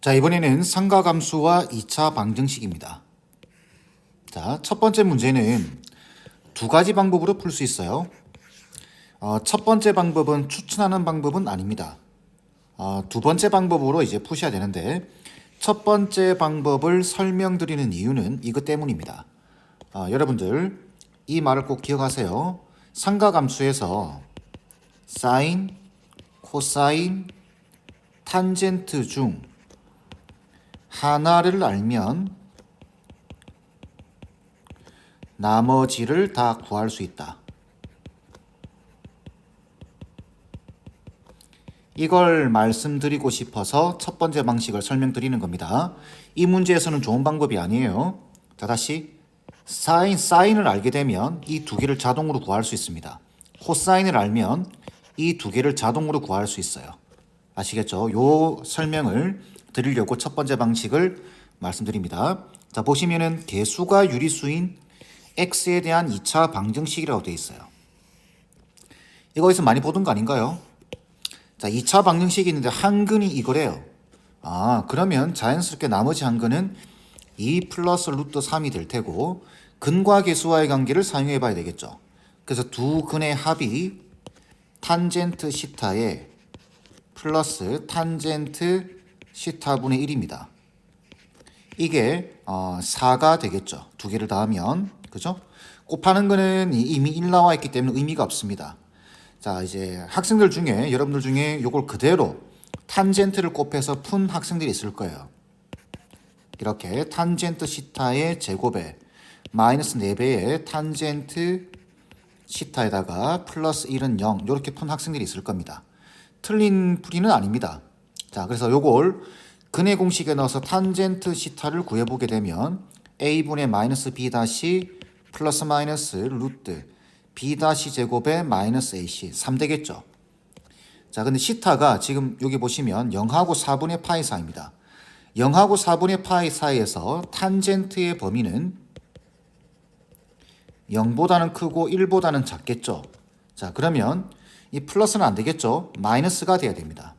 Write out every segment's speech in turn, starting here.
자, 이번에는 상가감수와 2차 방정식입니다. 자, 첫 번째 문제는 두 가지 방법으로 풀 수 있어요. 첫 번째 방법은 추천하는 방법은 아닙니다. 두 번째 방법으로 이제 푸셔야 되는데, 첫 번째 방법을 설명드리는 이유는 이것 때문입니다. 여러분들 이 말을 꼭 기억하세요. 상가감수에서 사인, 코사인, 탄젠트 중 하나를 알면 나머지를 다 구할 수 있다. 이걸 말씀드리고 싶어서 첫 번째 방식을 설명드리는 겁니다. 이 문제에서는 좋은 방법이 아니에요. 자, 다시 사인을 알게 되면 이 두 개를 자동으로 구할 수 있습니다. 코사인을 알면 이 두 개를 자동으로 구할 수 있어요. 아시겠죠? 요 설명을 드리려고 첫 번째 방식을 말씀드립니다. 자, 보시면은 개수가 유리수인 x에 대한 2차 방정식이라고 되어 있어요. 이거 어디서 많이 보던 거 아닌가요? 자, 2차 방정식이 있는데 한근이 이거래요. 그러면 자연스럽게 나머지 한근은 2 플러스 루트 3이 될 테고 근과 개수와의 관계를 사용해 봐야 되겠죠. 그래서 두 근의 합이 탄젠트 시타에 플러스 탄젠트 시타분의 1입니다. 이게 4가 되겠죠. 두 개를 더하면. 그죠? 곱하는 거는 이미 1 나와 있기 때문에 의미가 없습니다. 자, 이제 학생들 중에 여러분들 중에 이걸 그대로 탄젠트를 곱해서 푼 학생들이 있을 거예요. 이렇게 탄젠트 시타의 제곱에 마이너스 4배의 탄젠트 시타에다가 플러스 1은 0 이렇게 푼 학생들이 있을 겁니다. 틀린 풀이는 아닙니다. 자, 그래서 요걸 근의 공식에 넣어서 탄젠트 시타를 구해보게 되면 a분의 마이너스 b 다시 플러스 마이너스 루트 b 다시 제곱에 마이너스 ac 3 되겠죠. 자, 근데 시타가 지금 여기 보시면 0하고 4분의 파이 사이입니다. 0하고 4분의 파이 사이에서 탄젠트의 범위는 0보다는 크고 1보다는 작겠죠. 자, 그러면 이 플러스는 안 되겠죠. 마이너스가 돼야 됩니다.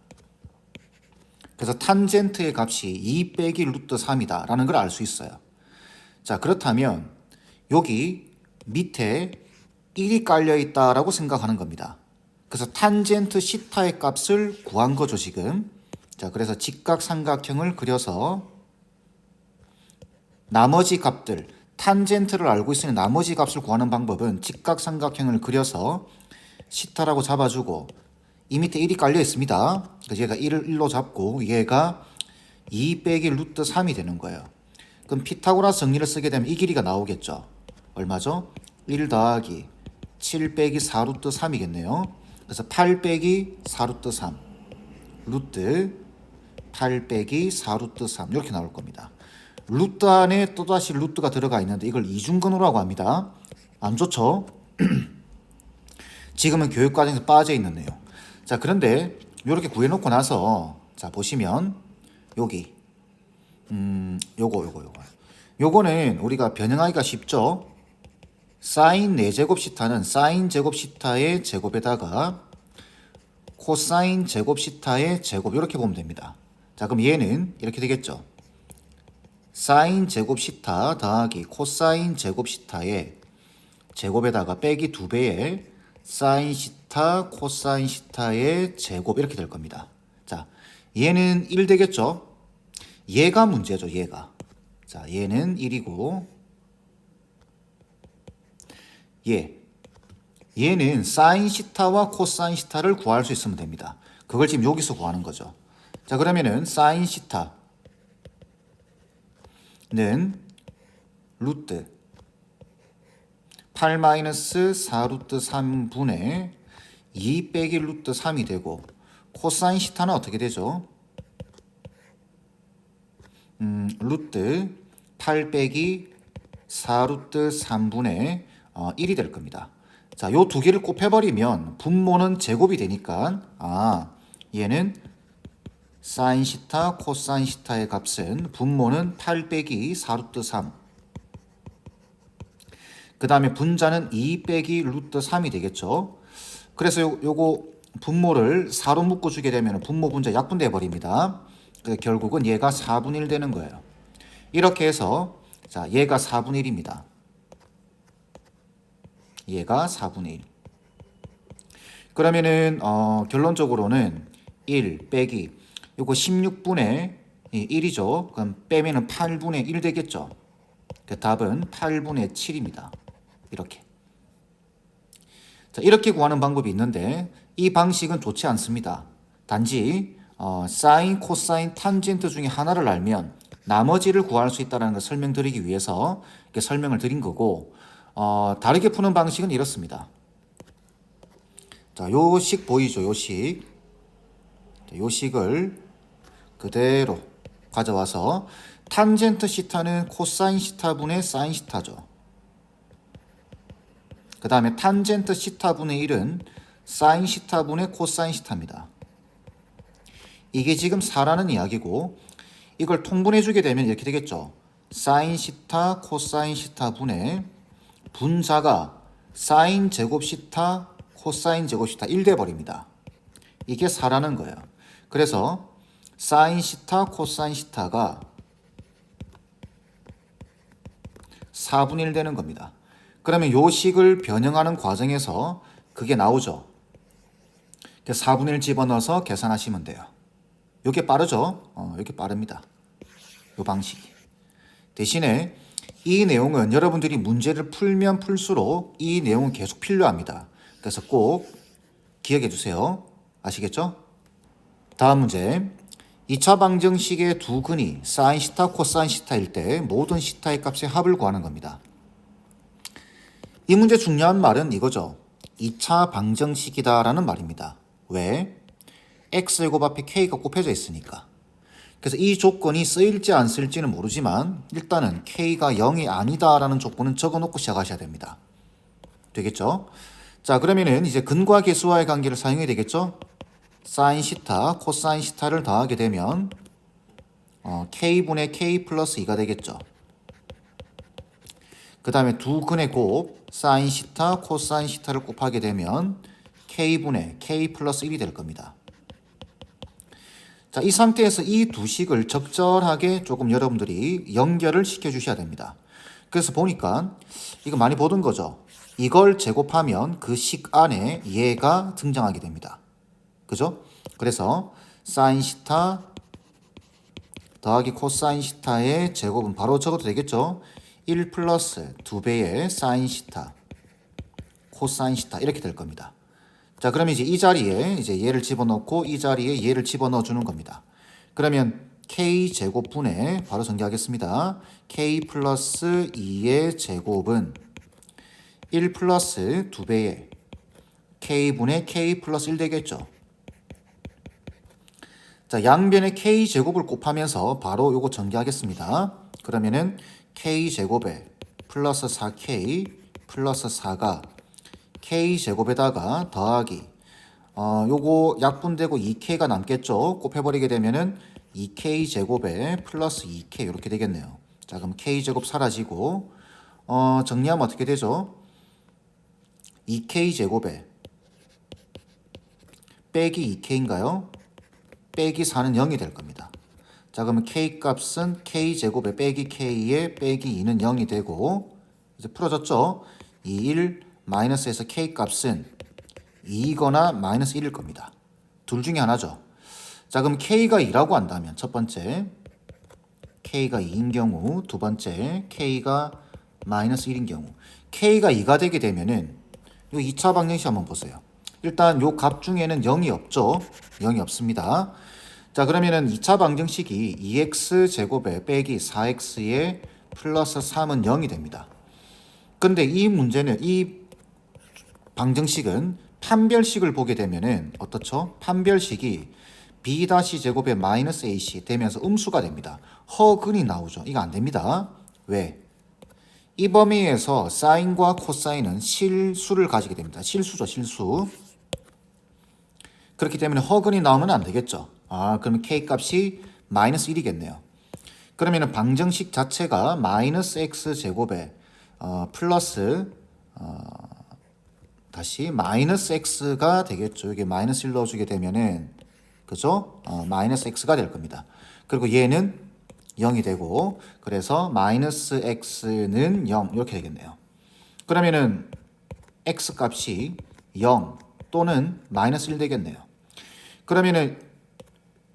그래서 탄젠트의 값이 2 빼기 루트 3이다 라는 걸 알 수 있어요. 자, 그렇다면 여기 밑에 1이 깔려 있다라고 생각하는 겁니다. 그래서 탄젠트 시타의 값을 구한 거죠, 지금. 자, 그래서 직각삼각형을 그려서 나머지 값들, 탄젠트를 알고 있으니 나머지 값을 구하는 방법은 직각삼각형을 그려서 시타라고 잡아주고 이 밑에 1이 깔려 있습니다. 그래서 얘가 1을 1로 잡고 얘가 2 빼기 루트 3이 되는 거예요. 그럼 피타고라스 정리를 쓰게 되면 이 길이가 나오겠죠. 얼마죠? 1 더하기 7 빼기 4 루트 3이겠네요. 그래서 8 빼기 4 루트 3 루트 8 빼기 4 루트 3 이렇게 나올 겁니다. 루트 안에 또다시 루트가 들어가 있는데 이걸 이중근호라고 합니다. 안 좋죠? 지금은 교육과정에서 빠져 있는 내용. 자, 그런데 이렇게 구해놓고 나서 자, 보시면 여기 요거는 우리가 변형하기가 쉽죠. 사인 4제곱 시타는 사인 제곱 시타의 제곱에다가 코사인 제곱 시타의 제곱 이렇게 보면 됩니다. 자, 그럼 얘는 이렇게 되겠죠. 사인 제곱 시타 더하기 코사인 제곱 시타의 제곱에다가 빼기 2배의 사인 시타 코사인 시타의 제곱 이렇게 될 겁니다. 자, 얘는 1 되겠죠. 얘가 문제죠. 얘가. 자, 얘는 1이고 얘는 사인 시타와 코사인 시타를 구할 수 있으면 됩니다. 그걸 지금 여기서 구하는 거죠. 자, 그러면은 사인 시타는 루트 8 마이너스 4 루트 3분의 2 빼기 루트 3이 되고 코사인 시타는 어떻게 되죠? 루트 8 빼기 4 루트 3분의 1이 될 겁니다. 자, 요 두 개를 곱해버리면 분모는 제곱이 되니까 얘는 사인 시타 코사인 시타의 값은 분모는 8 빼기 4 루트 3 그 다음에 분자는 2 빼기 루트 3이 되겠죠. 그래서 요거 분모를 4로 묶어주게 되면 분모 분자 약분돼 버립니다. 결국은 얘가 4분의 1 되는 거예요. 이렇게 해서 자, 얘가 4분의 1입니다. 얘가 4분의 1. 그러면은 결론적으로는 1 빼기 요거 16분의 1이죠. 그럼 빼면은 8분의 1 되겠죠. 그 답은 8분의 7입니다. 이렇게. 자, 이렇게 구하는 방법이 있는데 이 방식은 좋지 않습니다. 단지 사인, 코사인, 탄젠트 중에 하나를 알면 나머지를 구할 수 있다는 걸 설명드리기 위해서 이렇게 설명을 드린 거고 다르게 푸는 방식은 이렇습니다. 자, 요 식 보이죠? 요 식. 요 식을 그대로 가져와서 탄젠트 시타는 코사인 시타분의 사인 시타죠. 그 다음에 탄젠트 시타분의 1은 사인 시타분의 코사인 시타입니다. 이게 지금 4라는 이야기고 이걸 통분해 주게 되면 이렇게 되겠죠. 사인 시타 코사인 시타 분의 분자가 사인 제곱 시타 코사인 제곱 시타 1 돼 버립니다. 이게 4라는 거예요. 그래서 사인 시타 코사인 시타가 4분의 1 되는 겁니다. 그러면 요 식을 변형하는 과정에서 그게 나오죠. 4분의 1 집어넣어서 계산하시면 돼요. 이게 빠르죠? 이렇게 빠릅니다. 이 방식이. 대신에 이 내용은 여러분들이 문제를 풀면 풀수록 이 내용은 계속 필요합니다. 그래서 꼭 기억해 주세요. 아시겠죠? 다음 문제. 2차 방정식의 두 근이 사인 시타, 코사인 시타일 때 모든 시타의 값의 합을 구하는 겁니다. 이 문제 중요한 말은 이거죠. 2차 방정식이다라는 말입니다. 왜? x제곱 앞에 k가 곱해져 있으니까. 그래서 이 조건이 쓰일지 안 쓰일지는 모르지만 일단은 k가 0이 아니다라는 조건은 적어놓고 시작하셔야 됩니다. 되겠죠? 자, 그러면은 이제 근과 계수와의 관계를 사용해야 되겠죠? 사인 시타, 코사인 시타를 더하게 되면 k분의 k 플러스 2가 되겠죠. 그 다음에 두 근의 곱 사인 시타, 코사인 시타를 곱하게 되면 k분의 k 플러스 1이 될 겁니다. 자, 이 상태에서 이 두 식을 적절하게 조금 여러분들이 연결을 시켜 주셔야 됩니다. 그래서 보니까 이거 많이 보던 거죠. 이걸 제곱하면 그 식 안에 얘가 등장하게 됩니다. 그죠? 그래서 사인 시타 더하기 코사인 시타의 제곱은 바로 적어도 되겠죠? 1 플러스 2배의 사인 시타 코사인 시타 이렇게 될 겁니다. 자, 그러면 이제 이 자리에 이제 얘를 집어넣고 이 자리에 얘를 집어넣어 주는 겁니다. 그러면 k 제곱분의 바로 전개하겠습니다. k 플러스 2의 제곱은 1 플러스 2배의 k분의 k 플러스 1 되겠죠. 자, 양변에 k 제곱을 곱하면서 바로 요거 전개하겠습니다. 그러면은 k 제곱에 플러스 4k 플러스 4가 k 제곱에다가 더하기 요거 약분되고 2k가 남겠죠. 곱해버리게 되면은 2k 제곱에 플러스 2k 이렇게 되겠네요. 자, 그럼 k 제곱 사라지고 정리하면 어떻게 되죠? 2k 제곱에 빼기 2k인가요? 빼기 4는 0이 될 겁니다. 자, 그러면 k 값은 k 제곱에 빼기 k에 빼기 2는 0이 되고 이제 풀어졌죠? 1 마이너스에서 k 값은 2거나 마이너스 1일 겁니다. 둘 중에 하나죠. 자, 그럼 k가 2라고 한다면 첫 번째 k가 2인 경우, 두 번째 k가 마이너스 1인 경우 k가 2가 되게 되면은 요 2차 방정식 한번 보세요. 일단 요 값 중에는 0이 없죠. 0이 없습니다. 자, 그러면은 2차 방정식이 2x 제곱에 빼기 4x에 플러스 3은 0이 됩니다. 근데 이 문제는 이 방정식은 판별식을 보게 되면은 어떻죠? 판별식이 b 제곱에 마이너스 ac 되면서 음수가 됩니다. 허근이 나오죠. 이거 안 됩니다. 왜? 이 범위에서 사인과 코사인은 실수를 가지게 됩니다. 실수죠, 실수. 그렇기 때문에 허근이 나오면 안 되겠죠. 그러면 k 값이 마이너스 1이겠네요. 그러면 방정식 자체가 마이너스 x 제곱에 플러스 다시 마이너스 x가 되겠죠. 이게 마이너스 1 넣어주게 되면은 그죠? 마이너스 x가 될 겁니다. 그리고 얘는 0이 되고 그래서 마이너스 x는 0 이렇게 되겠네요. 그러면은 x 값이 0 또는 마이너스 1 되겠네요. 그러면은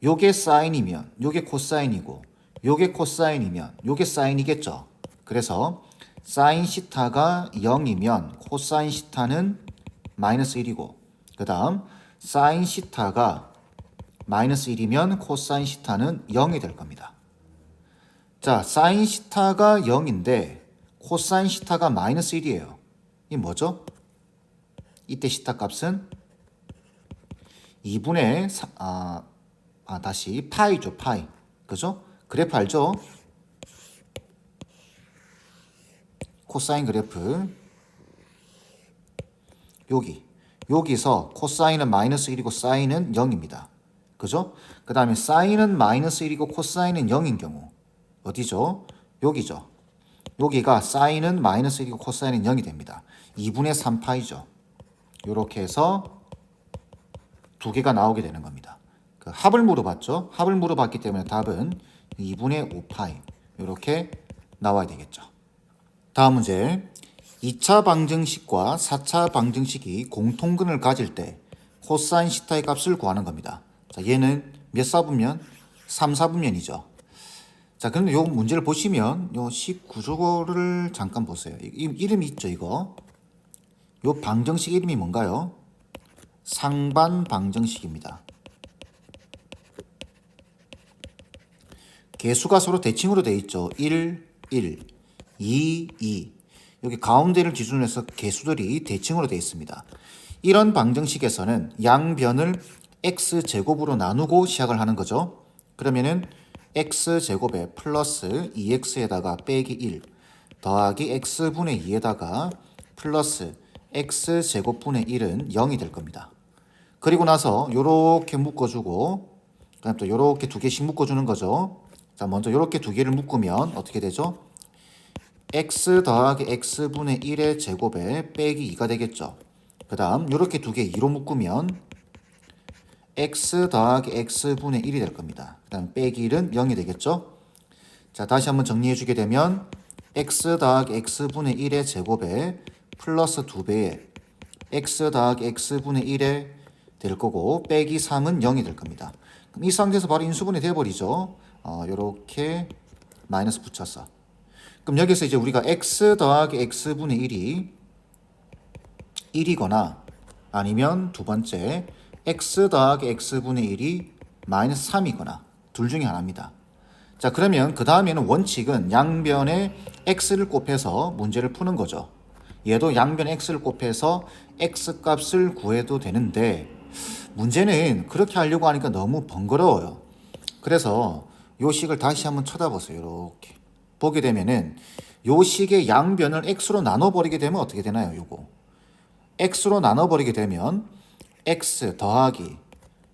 요게 사인이면 요게 코사인이고 요게 코사인이면 요게 사인이겠죠. 그래서 사인 시타가 0이면 코사인 시타는 마이너스 1이고 그 다음 사인 시타가 마이너스 1이면 코사인 시타는 0이 될 겁니다. 자, 사인 시타가 0인데 코사인 시타가 마이너스 1이에요. 이 뭐죠? 이때 시타 값은 2분의 다시 파이죠, 파이. 그죠? 그래프 알죠? 코사인 그래프. 여기서 코사인은 마이너스 1이고 사인은 0입니다. 그죠? 그 다음에 사인은 마이너스 1이고 코사인은 0인 경우 어디죠? 여기죠. 여기가 사인은 마이너스 1이고 코사인은 0이 됩니다. 2분의 3파이죠. 이렇게 해서 두 개가 나오게 되는 겁니다. 그 합을 물어봤죠. 합을 물어봤기 때문에 답은 2분의 5파이 이렇게 나와야 되겠죠. 다음 문제. 2차 방정식과 4차 방정식이 공통근을 가질 때 코사인 시타의 값을 구하는 겁니다. 자, 얘는 몇 사분면? 3사분면이죠. 자, 그런데 요 문제를 보시면 요 식 구조를 잠깐 보세요. 이름이 있죠, 이거. 요 방정식 이름이 뭔가요? 상반 방정식입니다. 개수가 서로 대칭으로 되어 있죠. 1, 1, 2, 2. 여기 가운데를 기준으로 해서 개수들이 대칭으로 되어 있습니다. 이런 방정식에서는 양변을 x제곱으로 나누고 시작을 하는 거죠. 그러면은 x제곱에 플러스 2x에다가 빼기 1 더하기 x분의 2에다가 플러스 x제곱분의 1은 0이 될 겁니다. 그리고 나서 요렇게 묶어주고 그다음 또 요렇게 두 개씩 묶어주는 거죠. 자, 먼저 요렇게 두 개를 묶으면 어떻게 되죠? x 더하기 x분의 1의 제곱에 빼기 2가 되겠죠. 그 다음 요렇게 두 개 2로 묶으면 x 더하기 x분의 1이 될 겁니다. 그 다음 빼기 1은 0이 되겠죠. 자, 다시 한번 정리해 주게 되면 x 더하기 x분의 1의 제곱에 플러스 2배에 x 더하기 x분의 1에 될 거고 빼기 3은 0이 될 겁니다. 그럼 이 상태에서 바로 인수분해 되어버리죠. 요렇게 마이너스 붙여서 그럼 여기서 이제 우리가 x 더하기 x분의 1이 1이거나 아니면 두 번째 x 더하기 x분의 1이 마이너스 3이거나 둘 중에 하나입니다. 자, 그러면 그 다음에는 원칙은 양변에 x를 곱해서 문제를 푸는 거죠. 얘도 양변에 x를 곱해서 x 값을 구해도 되는데 문제는 그렇게 하려고 하니까 너무 번거로워요. 그래서 요 식을 다시 한번 쳐다보세요. 이렇게 보게 되면은 요 식의 양변을 x로 나눠버리게 되면 어떻게 되나요? 요거 x로 나눠버리게 되면 x 더하기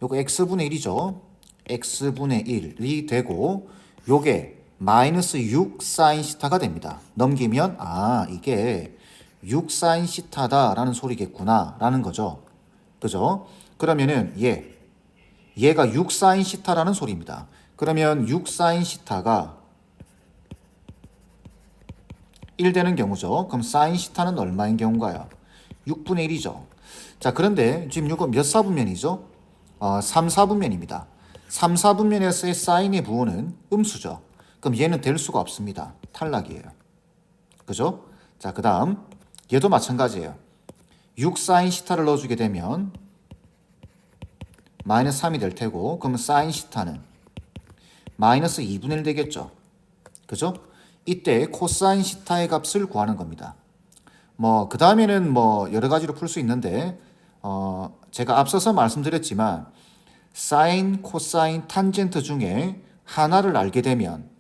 요거 x분의 1이죠. x분의 1이 되고 요게 마이너스 6 사인 시타가 됩니다. 넘기면 이게 6 사인 시타다라는 소리겠구나 라는 거죠. 그죠? 그러면은 얘가 6 사인 시타라는 소리입니다. 그러면 6 사인 시타가 1 되는 경우죠. 그럼 사인 시타는 얼마인 경우인가요? 6분의 1이죠. 자, 그런데 지금 이거 몇 사분면이죠? 3사분면입니다. 3사분면에서의 사인의 부호는 음수죠. 그럼 얘는 될 수가 없습니다. 탈락이에요. 그죠? 자, 그 다음 얘도 마찬가지예요. 6 사인 시타를 넣어주게 되면 마이너스 3이 될 테고 그러면 사인 시타는 마이너스 2분의 1 되겠죠. 그죠? 이때 코사인 시타의 값을 구하는 겁니다. 그 다음에는 여러 가지로 풀 수 있는데 제가 앞서서 말씀드렸지만 사인, 코사인, 탄젠트 중에 하나를 알게 되면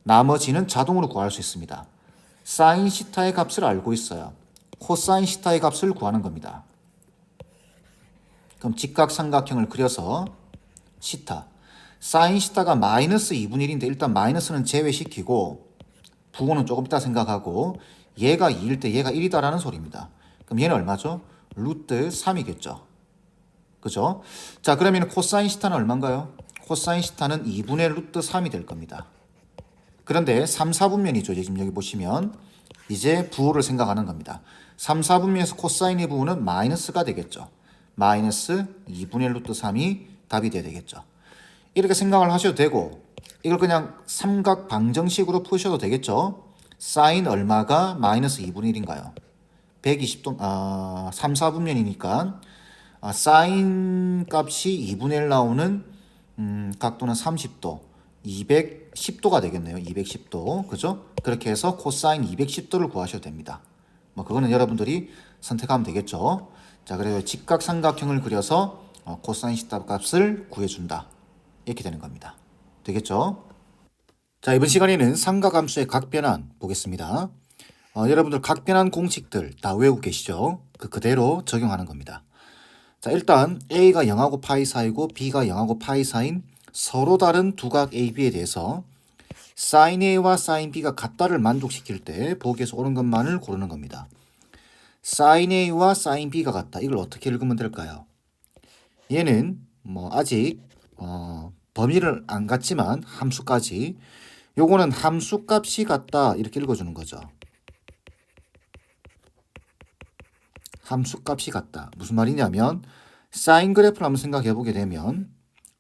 나머지는 자동으로 구할 수 있습니다. 사인 시타의 값을 알고 있어요. 코사인 시타의 값을 구하는 겁니다. 그럼 직각삼각형을 그려서 시타 사인 시타가 마이너스 2분의 1인데 일단 마이너스는 제외시키고 부호는 조금 이따 생각하고 얘가 2일 때 얘가 1이다라는 소리입니다. 그럼 얘는 얼마죠? 루트 3이겠죠. 그죠? 자, 그러면 코사인 시타는 얼마인가요? 코사인 시타는 2분의 루트 3이 될 겁니다. 그런데 3, 4분면이죠. 지금 여기 보시면 이제 부호를 생각하는 겁니다. 3, 4분면에서 코사인의 부호는 마이너스가 되겠죠. 마이너스 2분의 루트 3이 답이 돼야 되겠죠. 이렇게 생각을 하셔도 되고 이걸 그냥 삼각 방정식으로 푸셔도 되겠죠. 사인 얼마가 마이너스 2분의 1인가요? 120도 3, 4분면이니까 사인 값이 2분의 1 나오는 각도는 30도, 210도가 되겠네요. 210도. 그죠? 그렇게 해서 코사인 210도를 구하셔도 됩니다. 뭐 그거는 여러분들이 선택하면 되겠죠. 자, 그래서 직각삼각형을 그려서 코사인 시타 값을 구해준다. 이렇게 되는 겁니다. 되겠죠? 자, 이번 시간에는 삼각함수의 각변환 보겠습니다. 여러분들 각변환 공식들 다 외우고 계시죠? 그대로 적용하는 겁니다. 자, 일단 A가 0하고 파이 사이고 B가 0하고 파이 사이인 서로 다른 두각 AB에 대해서 sin A와 sin B가 같다를 만족시킬 때 보기에서 옳은 것만을 고르는 겁니다. sin A와 sin B가 같다. 이걸 어떻게 읽으면 될까요? 얘는 뭐 아직 범위를 안 갖지만 함수까지 요거는 함수값이 같다 이렇게 읽어주는 거죠. 함수값이 같다. 무슨 말이냐면 사인 그래프를 한번 생각해 보게 되면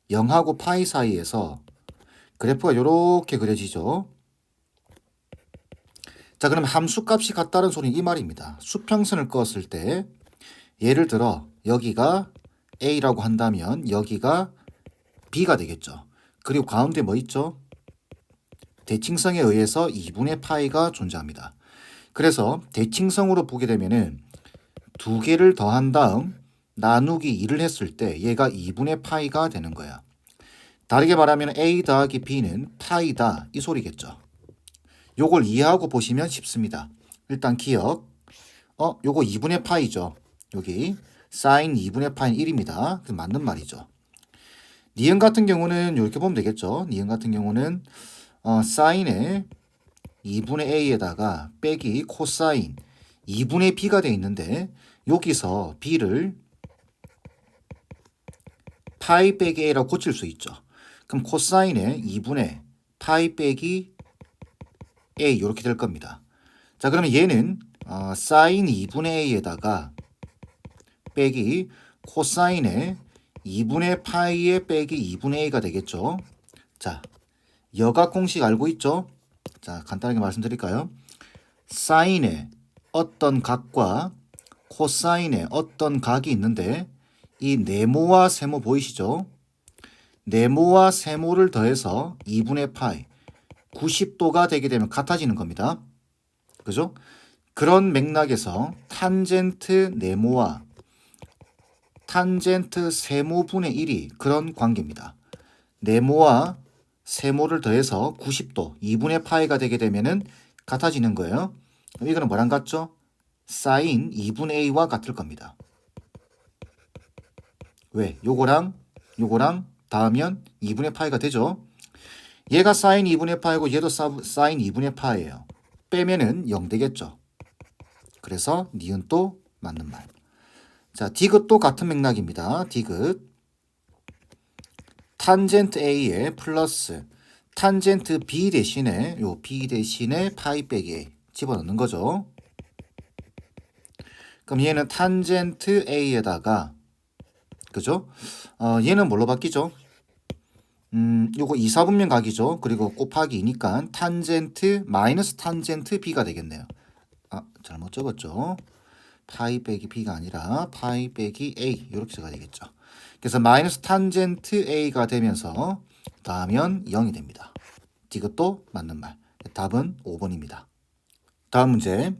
0하고 파이 사이에서 그래프가 이렇게 그려지죠. 자, 그럼 함수값이 같다는 소리는 이 말입니다. 수평선을 그었을 때 예를 들어 여기가 A라고 한다면 여기가 B가 되겠죠. 그리고 가운데 뭐 있죠? 대칭성에 의해서 2분의 파이가 존재합니다. 그래서 대칭성으로 보게 되면은 두 개를 더한 다음 나누기 2를 했을 때 얘가 2분의 파이가 되는 거야. 다르게 말하면 A 더하기 B는 파이다 이 소리겠죠. 요걸 이해하고 보시면 쉽습니다. 일단 기억. 요거 2분의 파이죠. 여기 사인 2분의 파이는 1입니다. 그 맞는 말이죠. 니은 같은 경우는 이렇게 보면 되겠죠. 니은 같은 경우는 사인의 2분의 A에다가 빼기 코사인 2분의 B가 되어 있는데 여기서 B를 파이 빼기 A라고 고칠 수 있죠. 그럼 코사인의 2분의 파이 빼기 A 이렇게 될 겁니다. 자, 그러면 얘는 사인 2분의 A에다가 빼기 코사인의 2분의 파이에 빼기 2분의 A가 되겠죠. 자, 여각 공식 알고 있죠? 자, 간단하게 말씀드릴까요? 사인의 어떤 각과 코사인의 어떤 각이 있는데 이 네모와 세모 보이시죠? 네모와 세모를 더해서 2분의 파이 90도가 되게 되면 같아지는 겁니다. 그죠? 그런 맥락에서 탄젠트 네모와 탄젠트 세모분의 1이 그런 관계입니다. 네모와 세모를 더해서 90도 2분의 파이가 되게 되면은 같아지는 거예요. 그럼 이거는 뭐랑 같죠? 사인 2분의 A와 같을 겁니다. 왜? 요거랑 더하면 2분의 파이가 되죠. 얘가 사인 2분의 파이고 얘도 사인 2분의 파이예요. 빼면은 0 되겠죠. 그래서 니은 또 맞는 말. 자, 디귿도 같은 맥락입니다. 디귿 탄젠트 A에 플러스 탄젠트 B 대신에 요 B 대신에 파이 빼기 A 집어넣는 거죠. 그럼 얘는 탄젠트 A에다가 그죠? 얘는 뭘로 바뀌죠? 요거 2, 4분면 각이죠. 그리고 곱하기 2니까 탄젠트 마이너스 탄젠트 B가 되겠네요. 잘못 적었죠. 파이 빼기 B가 아니라 파이 빼기 A 이렇게 써야 되겠죠. 그래서 마이너스 탄젠트 A가 되면서 더하면 0이 됩니다. 이것도 맞는 말. 답은 5번입니다. 다음 문제.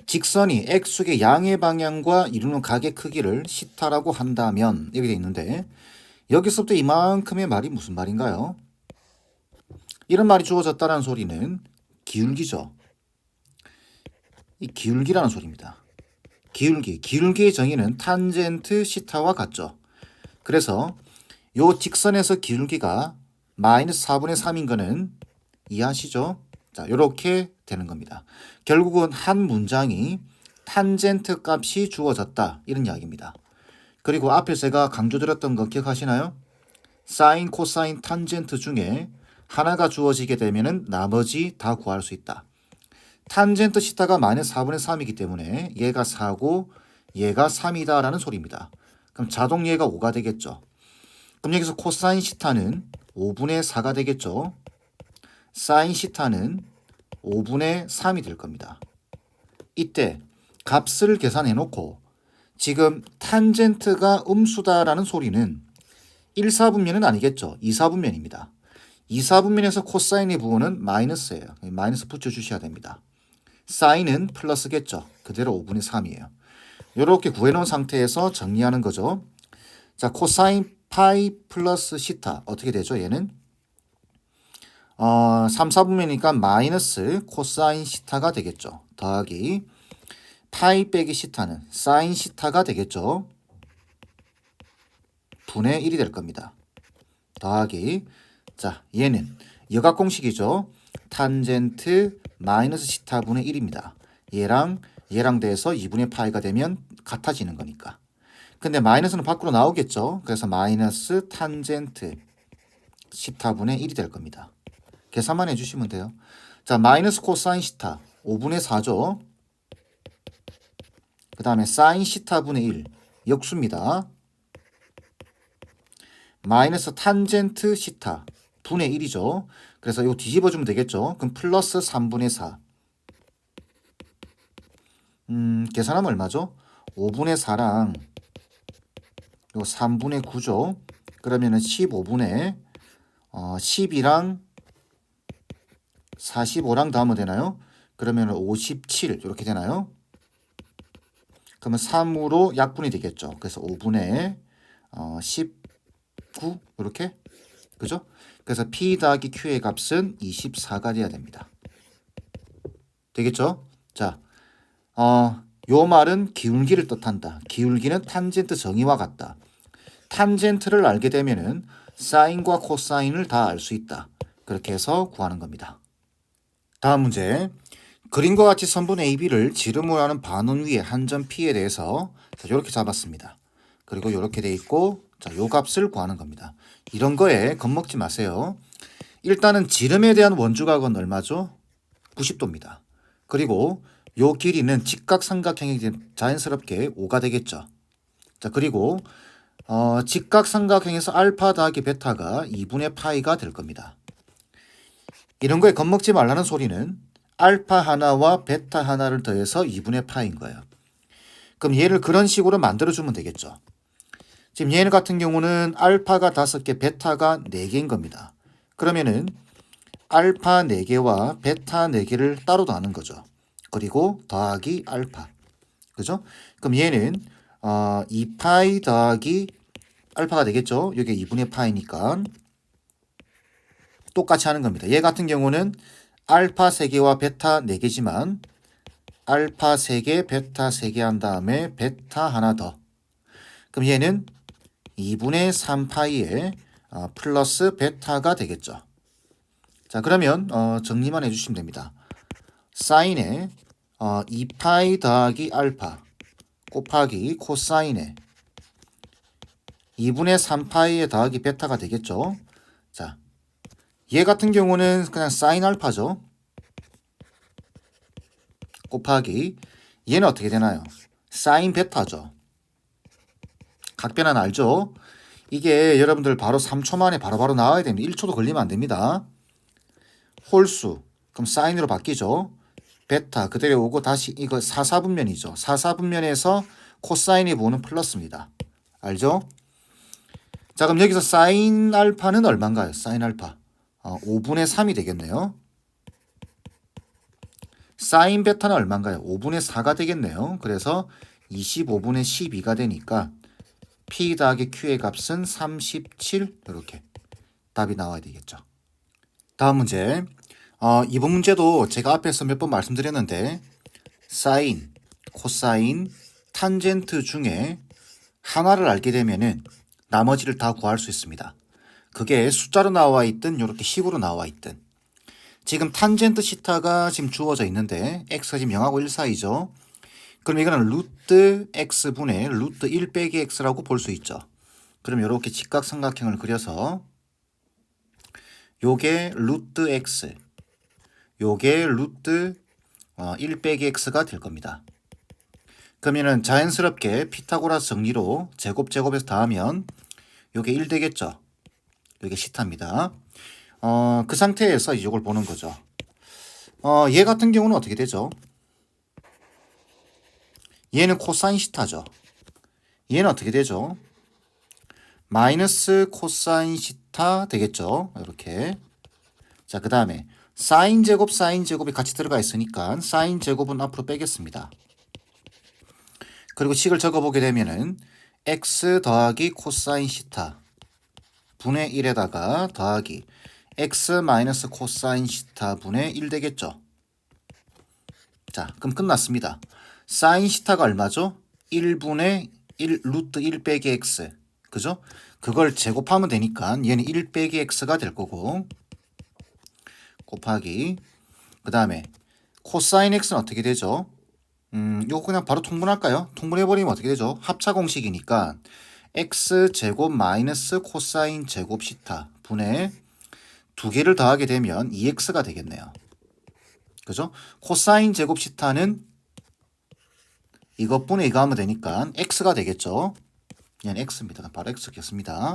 직선이 X축의 양의 방향과 이루는 각의 크기를 시타라고 한다면 여기 돼 있는데 여기서부터 이만큼의 말이 무슨 말인가요? 이런 말이 주어졌다는 소리는 기울기죠. 이 기울기라는 소리입니다. 기울기의 정의는 탄젠트 시타와 같죠. 그래서 요 직선에서 기울기가 마이너스 4분의 3인 거는 이해하시죠? 자, 요렇게 되는 겁니다. 결국은 한 문장이 탄젠트 값이 주어졌다 이런 이야기입니다. 그리고 앞에 제가 강조드렸던 거 기억하시나요? 사인, 코사인, 탄젠트 중에 하나가 주어지게 되면은 나머지 다 구할 수 있다. 탄젠트 시타가 마이너스 4분의 3이기 때문에 얘가 4고 얘가 3이다 라는 소리입니다. 그럼 자동 얘가 5가 되겠죠. 그럼 여기서 코사인 시타는 5분의 4가 되겠죠. 사인 시타는 5분의 3이 될 겁니다. 이때 값을 계산해 놓고 지금 탄젠트가 음수다라는 소리는 1사분면은 아니겠죠. 2사분면입니다. 2사분면에서 코사인의 부호는 마이너스예요. 마이너스 붙여주셔야 됩니다. 사인은 플러스겠죠. 그대로 5분의 3이에요. 이렇게 구해놓은 상태에서 정리하는 거죠. 자, 코사인 파이 플러스 시타 어떻게 되죠? 얘는 3, 4분면이니까 마이너스 코사인 시타가 되겠죠. 더하기 파이 빼기 시타는 사인 시타가 되겠죠. 분의 1이 될 겁니다. 더하기 자 얘는 여각공식이죠. 탄젠트 마이너스 시타 분의 1입니다. 얘랑 돼서 2분의 파이가 되면 같아지는 거니까. 근데 마이너스는 밖으로 나오겠죠. 그래서 마이너스 탄젠트 시타 분의 1이 될 겁니다. 계산만 해주시면 돼요. 자, 마이너스 코사인 시타 5분의 4죠. 그 다음에 사인 시타 분의 1 역수입니다. 마이너스 탄젠트 시타 분의 1이죠. 그래서 이거 뒤집어주면 되겠죠. 그럼 플러스 3분의 4. 계산하면 얼마죠? 5분의 4랑 요 3분의 9죠. 그러면은 15분의 12랑 45랑 더하면 되나요? 그러면 57 이렇게 되나요? 그러면 3으로 약분이 되겠죠. 그래서 5분의 19 이렇게 그죠? 그래서 P 더하기 Q의 값은 24가 돼야 됩니다. 되겠죠? 자, 요 말은 기울기를 뜻한다. 기울기는 탄젠트 정의와 같다. 탄젠트를 알게 되면은 사인과 코사인을 다 알 수 있다. 그렇게 해서 구하는 겁니다. 다음 문제. 그림과 같이 선분 AB를 지름으로 하는 반원 위에 한 점 P에 대해서 이렇게 잡았습니다. 그리고 이렇게 돼 있고 자, 요 값을 구하는 겁니다. 이런 거에 겁먹지 마세요. 일단은 지름에 대한 원주각은 얼마죠? 90도입니다. 그리고 요 길이는 직각삼각형이 자연스럽게 5가 되겠죠. 자, 그리고 직각삼각형에서 알파 더하기 베타가 2분의 파이가 될 겁니다. 이런 거에 겁먹지 말라는 소리는 알파 하나와 베타 하나를 더해서 2분의 파인 거예요. 그럼 얘를 그런 식으로 만들어주면 되겠죠. 지금 얘 같은 경우는 알파가 5개, 베타가 4개인 겁니다. 그러면은 알파 4개와 베타 4개를 따로 더하는 거죠. 그리고 더하기 알파. 그죠? 그럼 얘는 2파이 더하기 알파가 되겠죠. 이게 2분의 파이니까 똑같이 하는 겁니다. 얘 같은 경우는 알파 3개와 베타 4개지만 알파 3개, 베타 3개 한 다음에 베타 하나 더. 그럼 얘는 2분의 3파이에 플러스 베타가 되겠죠. 자, 그러면 정리만 해주시면 됩니다. 사인에 2파이 더하기 알파 곱하기 코사인에 2분의 3파이에 더하기 베타가 되겠죠. 자, 얘 같은 경우는 그냥 사인 알파죠. 곱하기 얘는 어떻게 되나요? 사인 베타죠. 각변환 알죠? 이게 여러분들 바로 3초 만에 바로바로 나와야 됩니다. 1초도 걸리면 안 됩니다. 홀수 그럼 사인으로 바뀌죠. 베타 그대로 오고 다시 이거 4사분면이죠. 4사분면에서 코사인이 보는 플러스입니다. 알죠? 자, 그럼 여기서 사인 알파는 얼마인가요? 사인 알파 5분의 3이 되겠네요. 사인 베타는 얼마인가요? 5분의 4가 되겠네요. 그래서 25분의 12가 되니까 P 더하기 Q의 값은 37 이렇게 답이 나와야 되겠죠. 다음 문제. 이번 문제도 제가 앞에서 몇 번 말씀드렸는데 사인, 코사인, 탄젠트 중에 하나를 알게 되면은 나머지를 다 구할 수 있습니다. 그게 숫자로 나와 있든 이렇게 식으로 나와 있든 지금 탄젠트 시타가 지금 주어져 있는데 x가 지금 0하고 1 사이죠. 그럼 이거는 루트 x분의 루트 1 빼기 x라고 볼 수 있죠. 그럼 이렇게 직각삼각형을 그려서 요게 루트 x, 요게 루트 1 빼기 x가 될 겁니다. 그러면은 자연스럽게 피타고라스 정리로 제곱에서 더하면 요게 1 되겠죠. 요게 시타입니다. 그 상태에서 이걸 보는 거죠. 얘 같은 경우는 어떻게 되죠? 얘는 코사인 시타죠. 얘는 어떻게 되죠? 마이너스 코사인 시타 되겠죠. 이렇게. 자, 그 다음에 사인 제곱이 같이 들어가 있으니까 사인 제곱은 앞으로 빼겠습니다. 그리고 식을 적어보게 되면은 x 더하기 코사인 시타 분의 1에다가 더하기 x 마이너스 코사인 시타 분의 1 되겠죠. 자, 그럼 끝났습니다. 사인 시타가 얼마죠? 1분의 1 루트 1 빼기 x. 그죠? 그걸 제곱하면 되니까 얘는 1 빼기 x가 될 거고 곱하기 그 다음에 코사인 x는 어떻게 되죠? 요거 그냥 바로 통분할까요? 통분해버리면 어떻게 되죠? 합차 공식이니까 x 제곱 마이너스 코사인 제곱 시타 분의 두 개를 더하게 되면 2x가 되겠네요. 그죠? 코사인 제곱 시타는 이것분의 이거 하면 되니까 x가 되겠죠. 얘는 x입니다. 바로 x 겠습니다.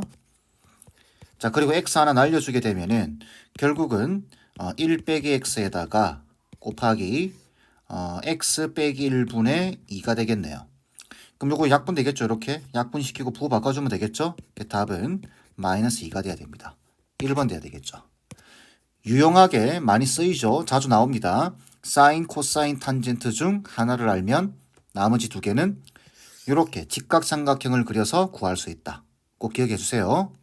자, 그리고 x 하나 날려주게 되면은 결국은 1 빼기 x에다가 곱하기 x 빼기 1분의 2가 되겠네요. 그럼 요거 약분 되겠죠. 이렇게 약분시키고 부호 바꿔주면 되겠죠. 답은 마이너스 2가 돼야 됩니다. 1번 돼야 되겠죠. 유용하게 많이 쓰이죠. 자주 나옵니다. 사인, 코사인, 탄젠트 중 하나를 알면 나머지 두 개는 이렇게 직각삼각형을 그려서 구할 수 있다. 꼭 기억해 주세요.